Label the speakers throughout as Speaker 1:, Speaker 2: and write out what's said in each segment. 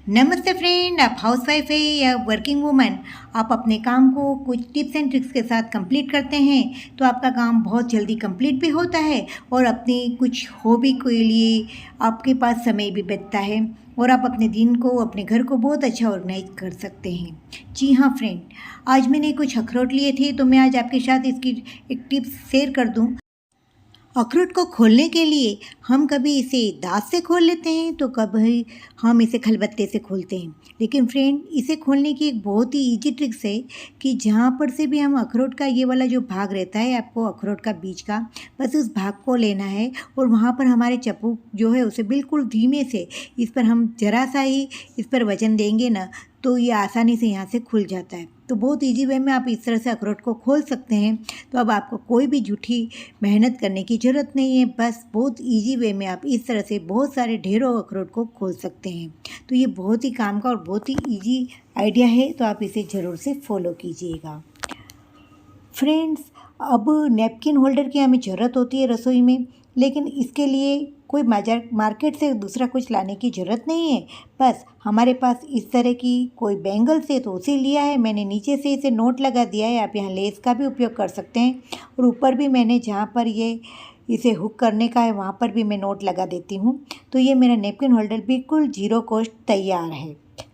Speaker 1: नमस्ते फ्रेंड। आप हाउसवाइफ है या वर्किंग वूमन, आप अपने काम को कुछ टिप्स एंड ट्रिक्स के साथ कंप्लीट करते हैं तो आपका काम बहुत जल्दी कंप्लीट भी होता है और अपनी कुछ हॉबी के लिए आपके पास समय भी बचता है और आप अपने दिन को, अपने घर को बहुत अच्छा ऑर्गेनाइज कर सकते हैं। जी हाँ फ्रेंड, आज मैंने कुछ अखरोट लिए थे तो मैं आज आपके साथ इसकी एक टिप्स शेयर कर दूँ। अखरोट को खोलने के लिए हम कभी इसे दाँत से खोल लेते हैं तो कभी हम इसे खलबत्ते से खोलते हैं। लेकिन फ्रेंड, इसे खोलने की एक बहुत ही ईजी ट्रिक्स है कि जहाँ पर से भी हम अखरोट का ये वाला जो भाग रहता है, आपको अखरोट का बीज का, बस उस भाग को लेना है और वहाँ पर हमारे चाकू जो है उसे बिल्कुल धीमे से इस पर हम ज़रा सा ही इस पर वजन देंगे ना तो ये आसानी से यहाँ से खुल जाता है। तो बहुत ईजी वे में आप इस तरह से अखरोट को खोल सकते हैं। तो अब आपको कोई भी झूठी मेहनत करने की ज़रूरत नहीं है, बस बहुत ईजी वे में आप इस तरह से बहुत सारे ढेरों अखरोट को खोल सकते हैं। तो ये बहुत ही काम का और बहुत ही ईजी आइडिया है, तो आप इसे ज़रूर से फॉलो कीजिएगा। फ्रेंड्स, अब नैपकिन होल्डर की हमें ज़रूरत होती है रसोई में, लेकिन इसके लिए कोई मार्केट से दूसरा कुछ लाने की ज़रूरत नहीं है। बस हमारे पास इस तरह की कोई बैंगल्स है तो उसे लिया है मैंने, नीचे से इसे नोट लगा दिया है। आप यहाँ लेस का भी उपयोग कर सकते हैं और ऊपर भी मैंने जहाँ पर ये इसे हुक करने का है वहाँ पर भी मैं नोट लगा देती हूँ। तो ये मेरा नैपकिन होल्डर बिल्कुल ज़ीरो कॉस्ट तैयार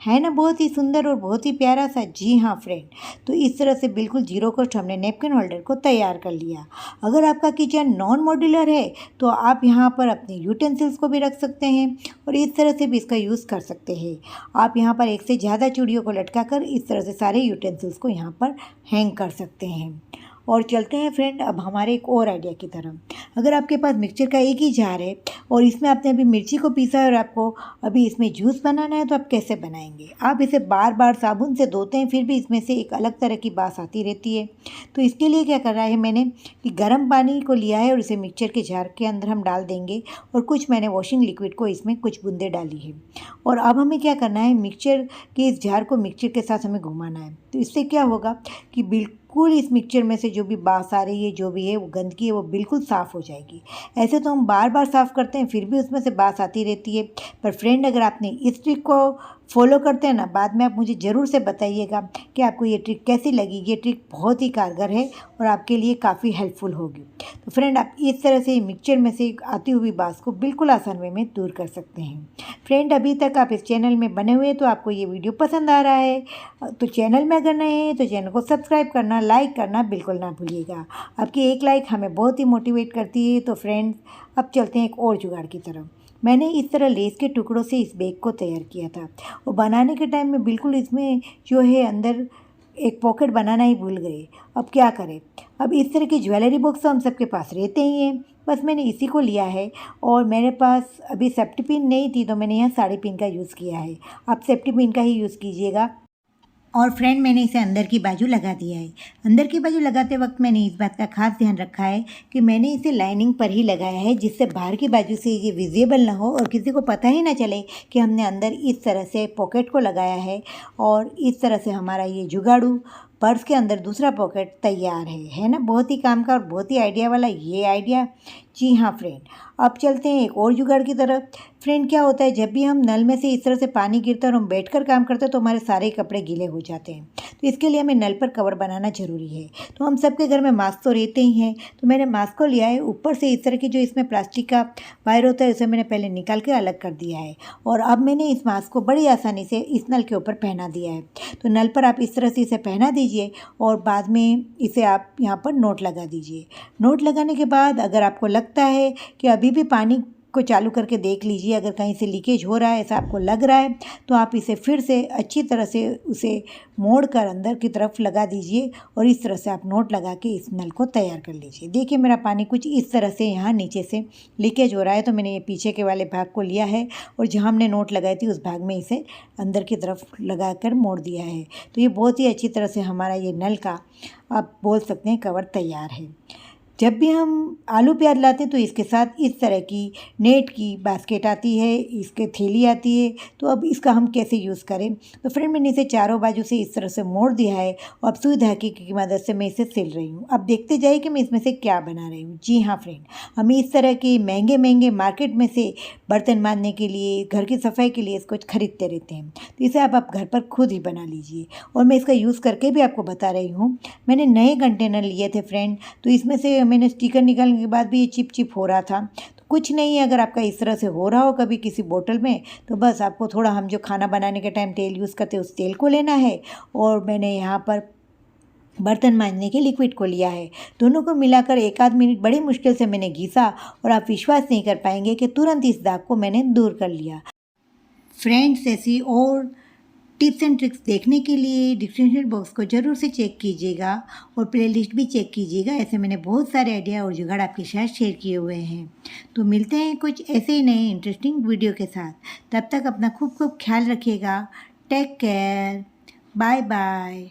Speaker 1: है ना? बहुत ही सुंदर और बहुत ही प्यारा सा। जी हाँ फ्रेंड, तो इस तरह से बिल्कुल ज़ीरो कॉस्ट हमने नैपकिन होल्डर को तैयार कर लिया। अगर आपका किचन नॉन मॉड्यूलर है तो आप यहाँ पर अपने यूटेंसिल्स को भी रख सकते हैं और इस तरह से भी इसका यूज़ कर सकते हैं। आप यहाँ पर एक से ज़्यादा चूड़ियों को लटका कर इस तरह से सारे यूटेंसिल्स को यहाँ पर हैंग कर सकते हैं। और चलते हैं फ्रेंड अब हमारे एक और आइडिया की तरफ। अगर आपके पास मिक्सचर का एक ही जार है और इसमें आपने अभी मिर्ची को पीसा है और आपको अभी इसमें जूस बनाना है, तो आप कैसे बनाएंगे? आप इसे बार बार साबुन से धोते हैं फिर भी इसमें से एक अलग तरह की बास आती रहती है। तो इसके लिए क्या करना है मैंने कि गर्म पानी को लिया है और इसे मिक्सचर के जार के अंदर हम डाल देंगे और कुछ मैंने वॉशिंग लिक्विड को इसमें कुछ बूंदे डाली है। और अब हमें क्या करना है, मिक्सचर के इस जार को मिक्सचर के साथ हमें घुमाना है। तो इससे क्या होगा कि बिल्कुल इस मिक्सचर में से जो भी बास आ रही है, जो भी है वो गंदगी है, वो बिल्कुल साफ़ हो जाएगी। ऐसे तो हम बार बार साफ़ करते हैं फिर भी उसमें से बास आती रहती है। पर फ्रेंड, अगर आपने इस ट्रिक को फॉलो करते हैं ना, बाद में आप मुझे ज़रूर से बताइएगा कि आपको ये ट्रिक कैसी लगी। ये ट्रिक बहुत ही कारगर है और आपके लिए काफ़ी हेल्पफुल होगी। तो फ्रेंड, आप इस तरह से मिक्सचर में से आती हुई बास को बिल्कुल आसान वे में दूर कर सकते हैं। फ्रेंड, अभी तक आप इस चैनल में बने हुए हैं तो आपको ये वीडियो पसंद आ रहा है तो चैनल में अगर नए हैं तो चैनल को सब्सक्राइब करना, लाइक करना बिल्कुल ना भूलिएगा। आपकी एक लाइक हमें बहुत ही मोटिवेट करती है। तो फ्रेंड्स, अब चलते हैं एक और जुगाड़ की तरफ। मैंने इस तरह लेस के टुकड़ों से इस बैग को तैयार किया था और बनाने के टाइम में बिल्कुल इसमें जो है अंदर एक पॉकेट बनाना ही भूल गए। अब क्या करें? अब इस तरह की ज्वेलरी बॉक्स तो हम सबके पास रहते ही हैं, बस मैंने इसी को लिया है और मेरे पास अभी सेफ्टी पिन नहीं थी तो मैंने यहाँ साड़ी पिन का यूज़ किया है। आप सेफ्टी पिन का ही यूज़ कीजिएगा। और फ्रेंड, मैंने इसे अंदर की बाजू लगा दिया है। अंदर की बाजू लगाते वक्त मैंने इस बात का खास ध्यान रखा है कि मैंने इसे लाइनिंग पर ही लगाया है, जिससे बाहर की बाजू से ये विजिबल ना हो और किसी को पता ही ना चले कि हमने अंदर इस तरह से पॉकेट को लगाया है। और इस तरह से हमारा ये जुगाड़ू पर्स के अंदर दूसरा पॉकेट तैयार है ना? बहुत ही काम का और बहुत ही आइडिया वाला ये आइडिया। जी हाँ फ्रेंड, अब चलते हैं एक और जुगाड़ की तरफ। फ्रेंड, क्या होता है जब भी हम नल में से इस तरह से पानी गिरता है और हम बैठकर काम करते हैं तो हमारे सारे कपड़े गीले हो जाते हैं। तो इसके लिए हमें नल पर कवर बनाना ज़रूरी है। तो हम सबके घर में मास्क तो रहते ही हैं, तो मैंने मास्क को लिया है, ऊपर से इस तरह की जो इसमें प्लास्टिक का वायर होता है उसे मैंने पहले निकाल के अलग कर दिया है और अब मैंने इस मास्क को बड़ी आसानी से इस नल के ऊपर पहना दिया है। तो नल पर आप इस तरह से इसे पहना दीजिए और बाद में इसे आप यहाँ पर नोट लगा दीजिए। नोट लगाने के बाद अगर आपको लगता है कि अभी भी पानी को चालू करके देख लीजिए, अगर कहीं से लीकेज हो रहा है ऐसा आपको लग रहा है तो आप इसे फिर से अच्छी तरह से उसे मोड़ कर अंदर की तरफ लगा दीजिए और इस तरह से आप नोट लगा के इस नल को तैयार कर लीजिए। देखिए, मेरा पानी कुछ इस तरह से यहाँ नीचे से लीकेज हो रहा है तो मैंने ये पीछे के वाले भाग को लिया है और जहाँ हमने नोट लगाई थी उस भाग में इसे अंदर की तरफ लगा कर मोड़ दिया है। तो ये बहुत ही अच्छी तरह से हमारा ये नल का आप बोल सकते हैं कवर तैयार है। जब भी हम आलू प्याज लाते हैं तो इसके साथ इस तरह की नेट की बास्केट आती है, इसके थैली आती है। तो अब इसका हम कैसे यूज़ करें? तो फ्रेंड मैंने इसे चारों बाजू से इस तरह से मोड़ दिया है और अब सुई धागे की मदद से मैं इसे सिल रही हूँ। अब देखते जाइए कि मैं इसमें से क्या बना रही हूँ। जी हाँ फ्रेंड, हमें इस तरह के महंगे महंगे मार्केट में से बर्तन मांजने के लिए, घर की सफाई के लिए इसको खरीदते रहते हैं। तो इसे आप घर पर खुद ही बना लीजिए और मैं इसका यूज़ करके भी आपको बता रही हूँ। मैंने नए कंटेनर लिए थे फ्रेंड, तो इसमें से मैंने स्टिकर निकालने के बाद भी ये चिप चिप हो रहा था। तो कुछ नहीं है, अगर आपका इस तरह से हो रहा हो कभी किसी बोतल में, तो बस आपको थोड़ा हम जो खाना बनाने के टाइम तेल यूज़ करते हैं उस तेल को लेना है और मैंने यहाँ पर बर्तन मांजने के लिक्विड को लिया है। दोनों को मिलाकर 1 आध मिनट बड़ी मुश्किल से मैंने घिसा और आप विश्वास नहीं कर पाएंगे कि तुरंत इस दाग को मैंने दूर कर लिया। फ्रेंड्स, ऐसी और टिप्स एंड ट्रिक्स देखने के लिए डिस्क्रिप्शन बॉक्स को ज़रूर से चेक कीजिएगा और प्लेलिस्ट भी चेक कीजिएगा। ऐसे मैंने बहुत सारे आइडिया और जुगाड़ आपके साथ शेयर किए हुए हैं। तो मिलते हैं कुछ ऐसे ही नए इंटरेस्टिंग वीडियो के साथ। तब तक अपना खूब खूब ख्याल रखिएगा। Take care. Bye bye.